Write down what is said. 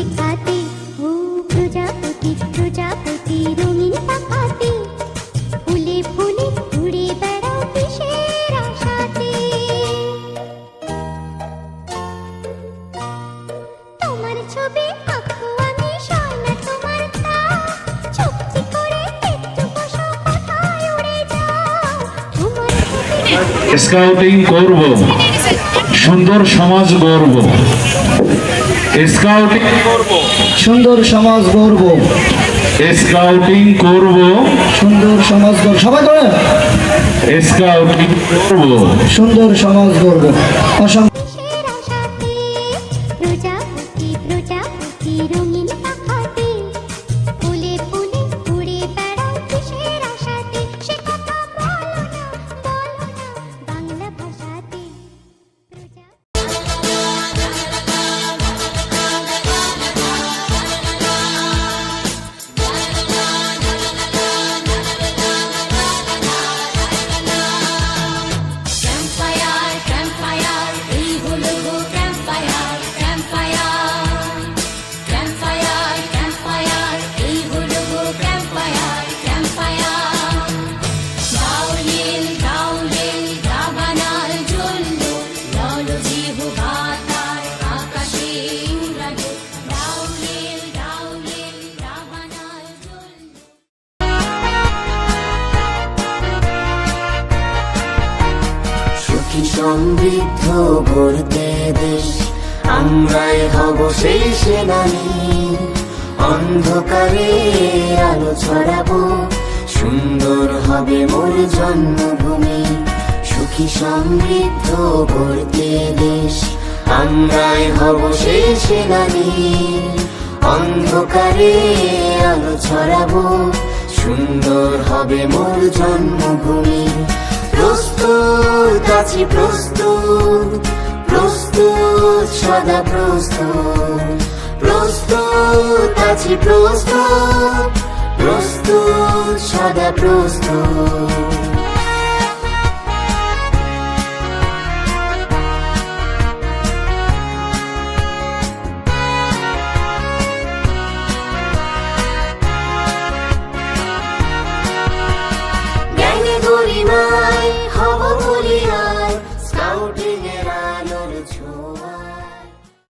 শেখাতে, ও প্রজাপতি প্রজাপতি রঙিন পাখাতে, ফুলে ফুলে উড়ে বেড়াও কিসের আশাতে। তোমার ছবি আঁকবো আমি সোনা তোমার তা, চুপটি করে একটু বসো কোথায় উড়ে যাও। তোমার ছবি স্কাউটিং করব, সুন্দর সমাজ গড়ব। স্কাউটিং করব, সুন্দর সমাজ গড়ব। স্কাউটিং করব, সুন্দর সমাজ গড়ব। সবাই করেন, স্কাউটিং করব। সুন্দর সমাজ গড়ব। অসংখ্য কিসের আশাতে, প্রজাপতি প্রজাপতি রঙিন পাখাতে, ফুলে ফুলে উড়ে বেড়াও কিসের আশাতে। সে কথা বলো না বাংলা ভাষাতে। Campfire, campfire, এই হলো গো campfire, campfire. Campfire, campfire, এই হলো গো campfire, campfire. ডাউলিল, ডাউলিল, দাবানল জ্বললো, জলজিহ্ব বাতার আকাশে উড়ালো। ডাউলিল, ডাউলিল, দাবানল জ্বললো। সুখী সমৃদ্ধ গড়তে দেশ, আমরাই হব সেই সেনানী। অন্ধকারে আলো ছড়াবো, সুন্দর হবে মোর জন্মভূমি। সুখী সমৃদ্ধ গড়তে দেশ, আমরাই হব সেই সেনানী। অন্ধকারে আলো ছড়াবো, সুন্দর হবে মোর জন্মভূমি। প্রস্তুত আছি প্রস্তুত, প্রস্তুত সদা প্রস্তুত। প্রস্তুত আছি প্রস্তুত, প্রস্তুত সদা প্রস্তুত। জ্ঞানে গরিমা